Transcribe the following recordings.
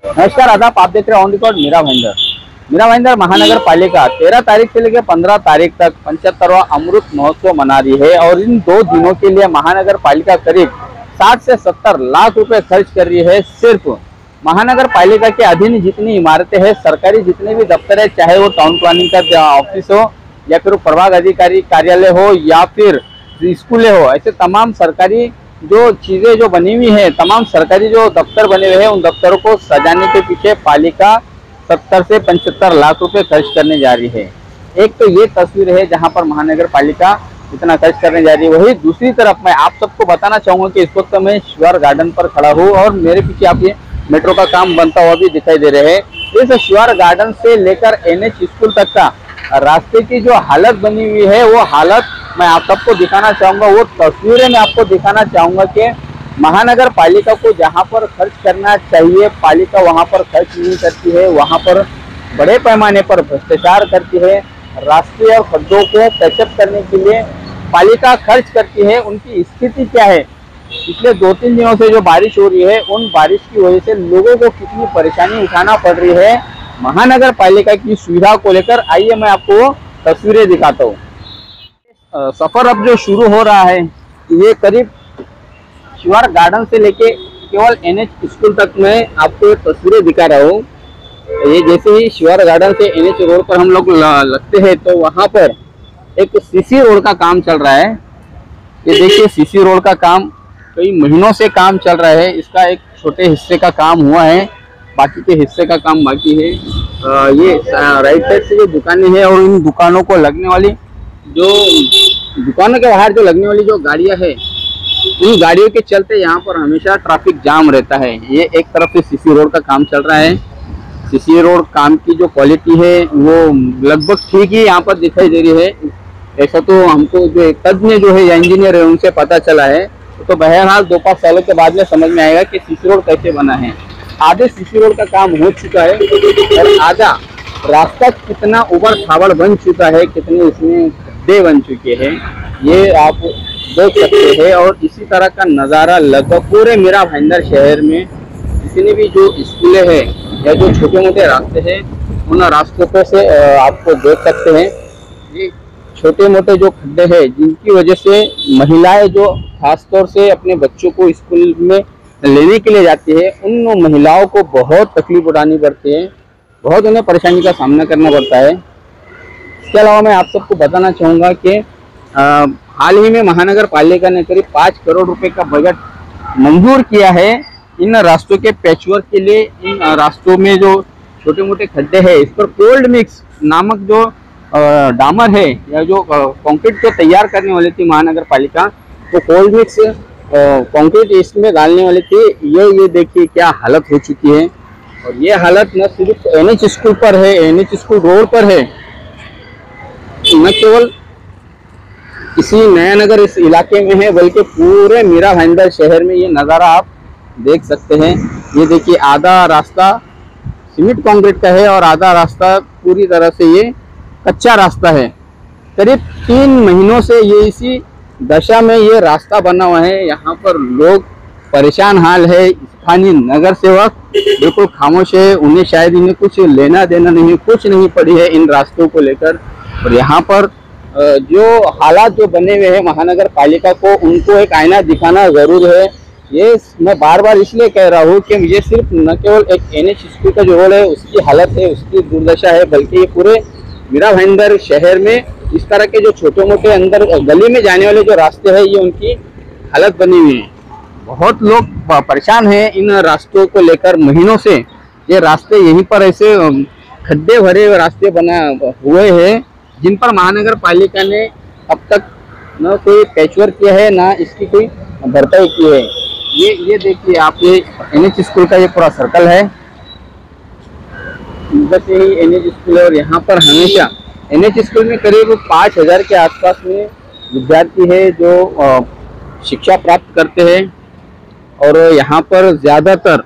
नमस्कार आदाब, आप देख रहे हैं ऑन रिकॉर्ड मीरा भाईंदर। मीरा भाईंदर महानगर पालिका 13 तारीख से लेकर 15 तारीख तक 75वां अमृत महोत्सव मना रही है और इन 2 दिनों के लिए महानगर पालिका करीब 60 से 70 लाख रुपए खर्च कर रही है। सिर्फ महानगर पालिका के अधीन जितनी इमारतें हैं, सरकारी जितने भी दफ्तर है, चाहे वो टाउन प्लानिंग का ऑफिस हो या फिर प्रभाग अधिकारी कार्यालय हो या फिर स्कूलें हो, ऐसे तमाम सरकारी जो चीजें जो बनी हुई है, तमाम सरकारी जो दफ्तर बने हुए हैं, उन दफ्तरों को सजाने के पीछे पालिका 70 से 75 लाख रुपए खर्च करने जा रही है। एक तो ये तस्वीर है जहां पर महानगर पालिका इतना खर्च करने जा रही है। वही दूसरी तरफ मैं आप सबको बताना चाहूंगा कि इस वक्त मैं शिवार गार्डन पर खड़ा हूँ और मेरे पीछे आप ये मेट्रो का काम बनता हुआ भी दिखाई दे रहे हैं। इस शिवार गार्डन से लेकर NH स्कूल तक का रास्ते की जो हालत बनी हुई है, वो हालत मैं आप सबको दिखाना चाहूंगा। वो तस्वीरें मैं आपको दिखाना चाहूंगा कि महानगर पालिका को जहां पर खर्च करना चाहिए, पालिका वहां पर खर्च नहीं करती है, वहां पर बड़े पैमाने पर भ्रष्टाचार करती है। रास्ते और खड्डों को पैचअप करने के लिए पालिका खर्च करती है। उनकी स्थिति क्या है? पिछले 2-3 दिनों से जो बारिश हो रही है, उन बारिश की वजह से लोगों को कितनी परेशानी उठाना पड़ रही है महानगर पालिका की सुविधा को लेकर। आइए मैं आपको तस्वीरें दिखाता हूँ। सफर अब जो शुरू हो रहा है, ये करीब शिवार गार्डन से लेके केवल NH स्कूल तक मैं आपको तस्वीरें दिखा रहा हूँ। ये जैसे ही शिवार गार्डन से NH रोड पर हम लोग लगते हैं तो वहाँ पर एक CC रोड का काम चल रहा है। ये देखिए, CC रोड का काम कई महीनों से काम चल रहा है। इसका एक छोटे हिस्से का काम हुआ है, बाकी के हिस्से का काम बाकी है। ये राइट साइड से जो दुकानें हैं और इन दुकानों को लगने वाली जो दुकानों के बाहर जो लगने वाली जो गाड़ियां है, उन गाड़ियों के चलते यहाँ पर हमेशा ट्रैफिक जाम रहता है। ये एक तरफ से CC रोड का काम चल रहा है। CC रोड काम की जो क्वालिटी है वो लगभग ठीक ही यहाँ पर दिखाई दे रही है। ऐसा तो हमको जो तज्ञ जो है या इंजीनियर है उनसे पता चला है। तो बहरहाल 2-5 सालों के बाद में समझ में आएगा कि CC रोड कैसे बना है। आधे CC रोड का काम हो चुका है और आधा रास्ता कितना ऊबड़ खाबड़ बन चुका है, कितने इसमें खड्डे बन चुके हैं, ये आप देख सकते हैं। और इसी तरह का नज़ारा लगभग पूरे मीरा भाईंदर शहर में जितनी भी जो स्कूलें हैं या जो छोटे मोटे रास्ते हैं, उन रास्तों पर से आपको देख सकते हैं। ये छोटे मोटे जो खड्डे हैं जिनकी वजह से महिलाएं जो खासतौर से अपने बच्चों को स्कूल में लेने के लिए जाती है, उन महिलाओं को बहुत तकलीफ उठानी पड़ती है, बहुत उन्हें परेशानी का सामना करना पड़ता है। इसके अलावा मैं आप सबको बताना चाहूँगा कि हाल ही में महानगर पालिका ने करीब 5 करोड़ रुपए का बजट मंजूर किया है इन रास्तों के पैचवर्क के लिए। इन रास्तों में जो छोटे मोटे खड्डे हैं, इस पर कोल्ड मिक्स नामक जो डामर है या जो कंक्रीट को तैयार करने वाली थी महानगर पालिका, तो कोल्ड मिक्स कंक्रीट इसमें डालने वाली थी। ये देखिए क्या हालत हो चुकी है। और ये हालत न सिर्फ NH स्कूल पर है, NH स्कूल रोड पर है, न केवल इसी नया नगर इस इलाके में है, बल्कि पूरे मीरा भाईंदर शहर में ये नज़ारा आप देख सकते हैं। ये देखिए, आधा रास्ता सीमेंट कंक्रीट का है और आधा रास्ता पूरी तरह से ये कच्चा रास्ता है। करीब 3 महीनों से ये इसी दशा में ये रास्ता बना हुआ है। यहाँ पर लोग परेशान हाल है। स्थानीय नगर सेवक बिल्कुल खामोश है, उन्हें शायद इन्हें कुछ लेना देना नहीं, कुछ नहीं पड़ी है इन रास्तों को लेकर। और यहाँ पर जो हालात जो बने हुए हैं महानगर पालिका को, उनको एक आईना दिखाना जरूर है। ये मैं बार बार इसलिए कह रहा हूँ कि ये सिर्फ न केवल एक NH स्कूल का जो रोड है उसकी हालत है, उसकी दुर्दशा है, बल्कि ये पूरे मीरा भाईंदर शहर में इस तरह के जो छोटे मोटे अंदर गली में जाने वाले जो रास्ते हैं, ये उनकी हालत बनी हुई है। बहुत लोग परेशान हैं इन रास्तों को लेकर महीनों से। ये रास्ते यहीं पर ऐसे खड्डे भरे रास्ते बना हुए हैं जिन पर महानगर पालिका ने अब तक न कोई पैचवर्क किया है, ना इसकी कोई भरपाई की है। ये देखिए आप, ये NH स्कूल का ये पूरा सर्कल है। इधर से ही NH स्कूल है और यहाँ पर हमेशा NH स्कूल में करीब 5000 के आसपास में विद्यार्थी है जो शिक्षा प्राप्त करते हैं। और यहाँ पर ज़्यादातर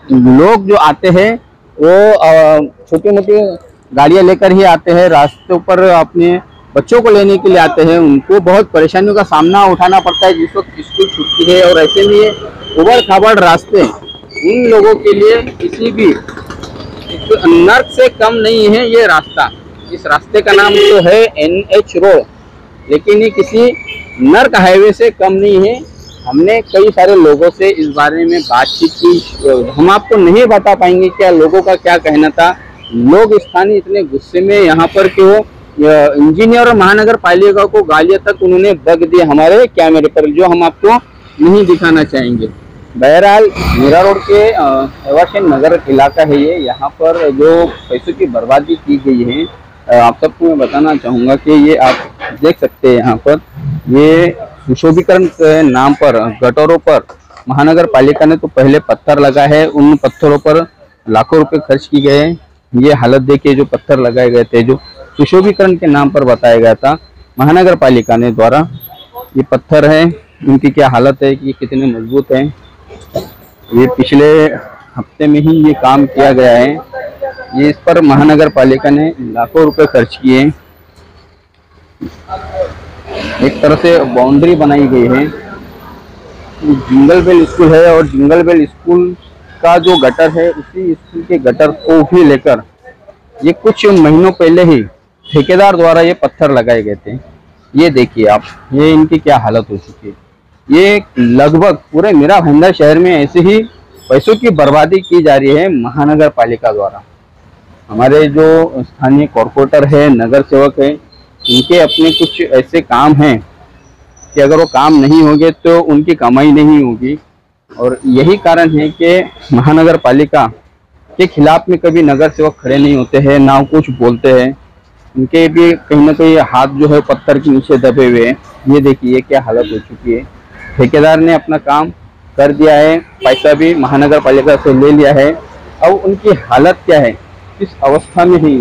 लोग जो आते हैं वो छोटी मोटी गाड़ियाँ लेकर ही आते हैं, रास्तों पर अपने बच्चों को लेने के लिए आते हैं। उनको बहुत परेशानियों का सामना उठाना पड़ता है जिस वक्त स्कूल छूटती है। और ऐसे में ये उबड़ खाबड़ रास्ते उन लोगों के लिए किसी भी नर्क से कम नहीं है ये रास्ता। इस रास्ते का नाम तो है NH रोड, लेकिन ये किसी नर्क हाईवे से कम नहीं है। हमने कई सारे लोगों से इस बारे में बातचीत की। हम आपको नहीं बता पाएंगे क्या लोगों का क्या कहना था। लोग स्थानीय इतने गुस्से में यहाँ पर कि वो इंजीनियर और महानगर पालिका को गालियां तक उन्होंने बग दी हमारे कैमरे पर, जो हम आपको नहीं दिखाना चाहेंगे। बहरहाल मीरा रोड के एवाशन नगर इलाका है ये। यहाँ पर जो पैसों की बर्बादी की गई है, आप सबको मैं बताना चाहूँगा कि ये आप देख सकते हैं यहाँ पर ये सुशोभीकरण के नाम पर गटरों पर महानगर पालिका ने तो पहले पत्थर लगा है। उन पत्थरों पर लाखों रुपए खर्च की गए हैं। ये हालत देखिए, जो पत्थर लगाए गए थे, जो सुशोभीकरण के नाम पर बताया गया था महानगर पालिका ने द्वारा, ये पत्थर है, इनकी क्या हालत है कि कितने मजबूत हैं। ये पिछले हफ्ते में ही ये काम किया गया है। ये इस पर महानगर पालिका ने लाखों रुपए खर्च किए। एक तरह से बाउंड्री बनाई गई है। जिंगल बेल स्कूल है और जिंगल बेल स्कूल का जो गटर है, उसी स्कूल के गटर को भी लेकर ये कुछ महीनों पहले ही ठेकेदार द्वारा ये पत्थर लगाए गए थे। ये देखिए आप, ये इनकी क्या हालत हो चुकी है। ये लगभग पूरे मीरा भाईंदर शहर में ऐसे ही पैसों की बर्बादी की जा रही है महानगर पालिका द्वारा। हमारे जो स्थानीय कॉर्पोरेटर है, नगर सेवक है, इनके अपने कुछ ऐसे काम हैं कि अगर वो काम नहीं होंगे तो उनकी कमाई नहीं होगी। और यही कारण है कि महानगर पालिका के खिलाफ में कभी नगर सेवक खड़े नहीं होते हैं, ना कुछ बोलते हैं। उनके भी कहीं ना कहीं हाथ जो है पत्थर के नीचे दबे हुए हैं। ये देखिए क्या हालत हो चुकी है। ठेकेदार ने अपना काम कर दिया है, पैसा भी महानगर पालिका से ले लिया है। अब उनकी हालत क्या है, किस अवस्था में है,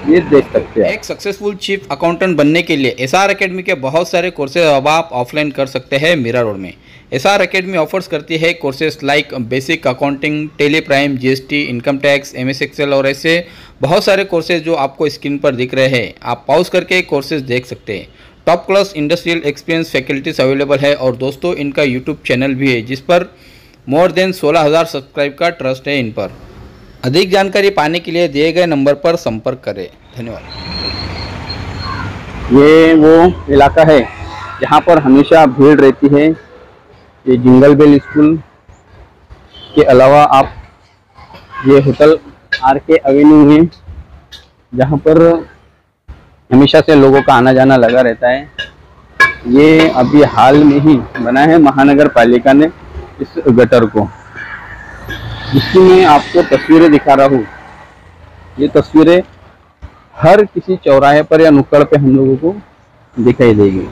ये देख सकते हैं। एक सक्सेसफुल चीफ अकाउंटेंट बनने के लिए SR एकेडमी के बहुत सारे कोर्सेज अब आप ऑफलाइन कर सकते हैं मीरा रोड में। SR एकेडमी ऑफर्स करती है courses like basic accounting, tally prime, GST, income tax, MS excel और ऐसे बहुत सारे कोर्सेज जो आपको स्क्रीन पर दिख रहे हैं। आप पॉज करके कोर्सेज देख सकते हैं। Top class industrial experience faculties available है और दोस्तों इनका यूट्यूब चैनल भी है जिस पर मोर देन 16,000 सब्सक्राइब का ट्रस्ट है इन पर। अधिक जानकारी पाने के लिए दिए गए नंबर पर संपर्क करें। धन्यवाद। ये वो इलाका है जहाँ पर हमेशा भीड़ रहती है। ये जिंगल बेल स्कूल के अलावा आप ये होटल RK एवेन्यू है जहाँ पर हमेशा से लोगों का आना जाना लगा रहता है। ये अभी हाल में ही बना है महानगर पालिका ने इस गटर को, जिसकी मैं आपको तस्वीरें दिखा रहा हूँ। ये तस्वीरें हर किसी चौराहे पर या नुक्कड़ पे हम लोगों को दिखाई देगी।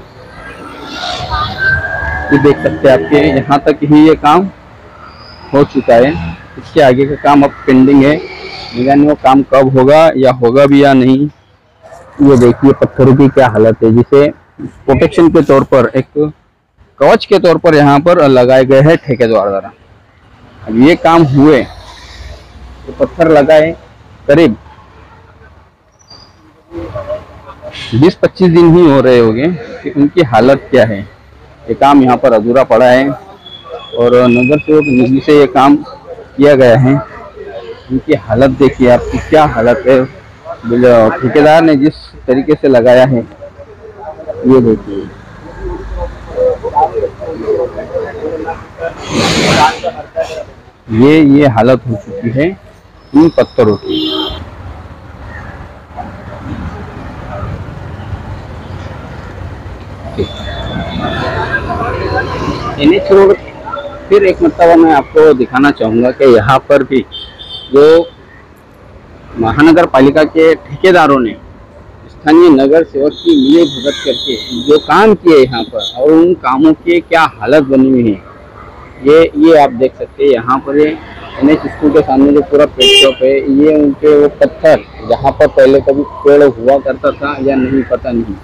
ये देख सकते हैं आपके यहाँ तक ही ये काम हो चुका है। इसके आगे का काम अब पेंडिंग है। निगरानी वो काम कब होगा या होगा भी या नहीं। ये देखिए पत्थरों की क्या हालत है, जिसे प्रोटेक्शन के तौर पर, एक कवच के तौर पर यहाँ पर लगाए गए हैं ठेकेदार द्वारा। अब ये काम हुए तो पत्थर लगाए करीब 20-25 दिन ही हो रहे होंगे कि उनकी हालत क्या है। ये काम यहाँ पर अधूरा पड़ा है और नगर सेवक निधि से ये काम किया गया है। उनकी हालत देखिए आपकी क्या हालत है। ठेकेदार ने जिस तरीके से लगाया है, ये देखिए। ये हालत हो चुकी है इन पत्थरों की। NH रोड फिर एक मतलब मैं आपको दिखाना चाहूँगा कि यहाँ पर भी जो महानगर पालिका के ठेकेदारों ने स्थानीय नगर सेवक की मिली भगत करके जो काम किए यहाँ पर, और उन कामों की क्या हालत बनी हुई है, ये आप देख सकते हैं। यहाँ पर NH स्कूल के सामने जो पूरा पेट शॉप है, ये उनके वो पत्थर जहाँ पर पहले कभी पेड़ हुआ करता था या नहीं पता नहीं।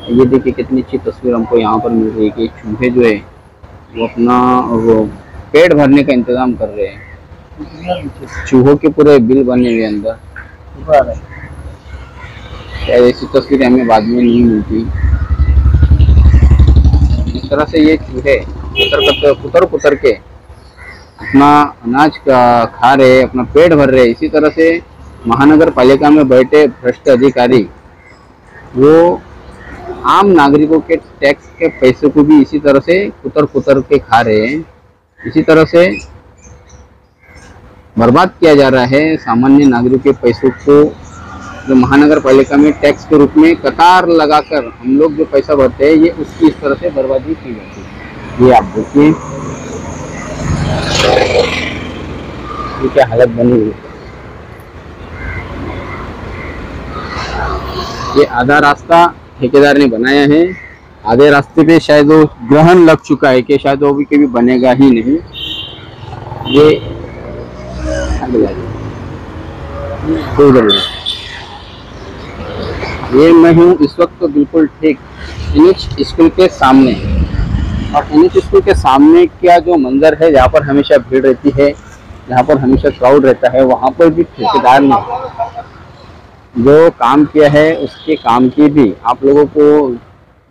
ये देखिए कितनी अच्छी तस्वीर हमको यहाँ पर मिल रही है कि चूहे जो है वो अपना वो पेट भरने का इंतजाम कर रहे हैं। चूहों के पूरे बिल बने हुए अंदर। ऐसी तस्वीरें हमें बाद में नहीं मिलती। इस तरह से ये चूहे कुतर के अपना अनाज का खा रहे, अपना पेट भर रहे, इसी तरह से महानगर पालिका में बैठे भ्रष्ट अधिकारी वो आम नागरिकों के टैक्स के पैसे को भी इसी तरह से कुतर कुतर के खा रहे हैं। इसी तरह से बर्बाद किया जा रहा है सामान्य नागरिक के पैसों को, जो महानगर पालिका में टैक्स के रूप में कतार लगाकर हम लोग जो पैसा भरते हैं, ये उसकी इस तरह से बर्बादी की जाती है। ये आप देखिए ये क्या हालत बनी हुई है। ये आधा रास्ता ठेकेदार ने बनाया है, आधे रास्ते पे शायद वो ग्रहण लग चुका है कि शायद वो भी कभी बनेगा ही नहीं। ये मैं हूँ इस वक्त तो बिल्कुल ठीक एनएच स्कूल के सामने, और एनएच स्कूल के सामने का जो मंजर है, जहाँ पर हमेशा भीड़ रहती है, जहाँ पर हमेशा क्राउड रहता है, वहाँ पर भी ठेकेदार ने जो काम किया है उसके काम की भी आप लोगों को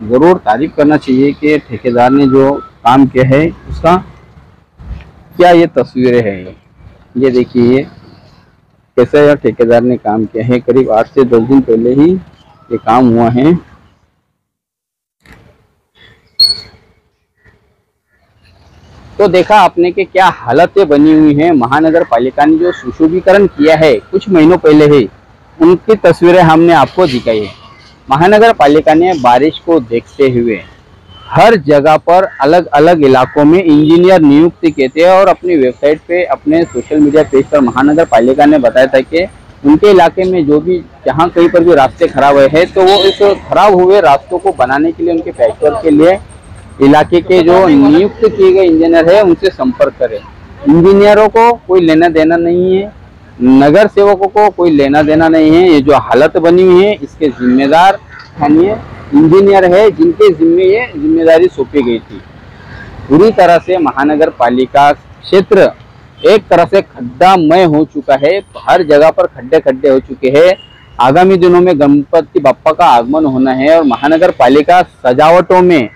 ज़रूर तारीफ करना चाहिए कि ठेकेदार ने जो काम किया है उसका क्या ये तस्वीरें हैं। ये देखिए कैसे यार ठेकेदार ने काम किया है। करीब 8 से 10 दिन पहले ही ये काम हुआ है। तो देखा आपने कि क्या हालतें बनी हुई हैं। महानगर पालिका ने जो सुशोभीकरण किया है कुछ महीनों पहले ही, उनकी तस्वीरें हमने आपको दिखाई है। महानगर पालिका ने बारिश को देखते हुए हर जगह पर अलग अलग इलाकों में इंजीनियर नियुक्त किए थे, और अपनी वेबसाइट पे, अपने सोशल मीडिया पेज पर महानगर पालिका ने बताया था कि उनके इलाके में जो भी जहाँ कहीं पर भी रास्ते खराब हुए हैं, तो वो इस खराब हुए रास्तों को बनाने के लिए, उनके पैचवर्क के लिए इलाके के जो नियुक्त किए गए इंजीनियर है उनसे संपर्क करें। इंजीनियरों को कोई लेना देना नहीं है, नगर सेवकों को कोई लेना देना नहीं है। ये जो हालत बनी हुई है इसके जिम्मेदार स्थानीय इंजीनियर है, जिनके जिम्मे ये जिम्मेदारी सौंपी गई थी। पूरी तरह से महानगर पालिका क्षेत्र एक तरह से खड्डामय हो चुका है, हर जगह पर खड्डे खड्डे हो चुके हैं। आगामी दिनों में गणपति बप्पा का आगमन होना है, और महानगर पालिका सजावटों में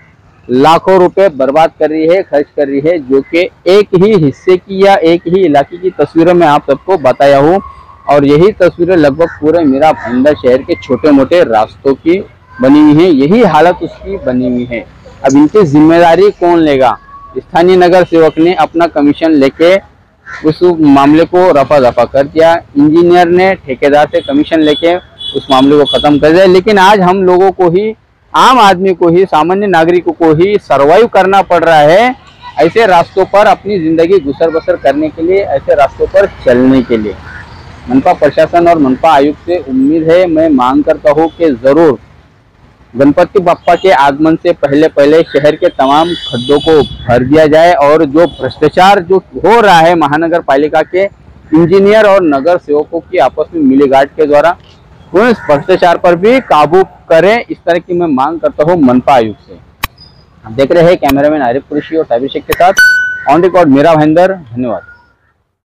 लाखों रुपए बर्बाद कर रही है, खर्च कर रही है, जो कि एक ही हिस्से की या एक ही इलाके की तस्वीरों में आप सबको बताया हूँ। और यही तस्वीरें लगभग पूरे मीरा भाईंदर शहर के छोटे मोटे रास्तों की बनी हुई है, यही हालत उसकी बनी हुई है। अब इनकी जिम्मेदारी कौन लेगा? स्थानीय नगर सेवक ने अपना कमीशन लेके उस मामले को रफा दफा कर दिया, इंजीनियर ने ठेकेदार से कमीशन लेके उस मामले को खत्म कर दिया। लेकिन आज हम लोगों को ही, आम आदमी को ही, सामान्य नागरिकों को ही सरवाइव करना पड़ रहा है ऐसे रास्तों पर, अपनी जिंदगी गुसर बसर करने के लिए, ऐसे रास्तों पर चलने के लिए। मनपा प्रशासन और मनपा आयुक्त से उम्मीद है, मैं मांग करता हूँ कि जरूर गणपति बप्पा के आगमन से पहले पहले शहर के तमाम खड्डों को भर दिया जाए, और जो भ्रष्टाचार जो हो रहा है महानगर पालिका के इंजीनियर और नगर सेवकों की आपस में मिलीगांठ के द्वारा, उस भ्रष्टाचार पर भी काबू करें। इस तरह की मैं मांग करता हूँ मनपा आयुक्त से। आप देख रहे हैं कैमरामैन आरिफ कुरैशी और ताबिर शेख के साथ ऑन रिकॉर्ड मीरा भाईंदर। धन्यवाद।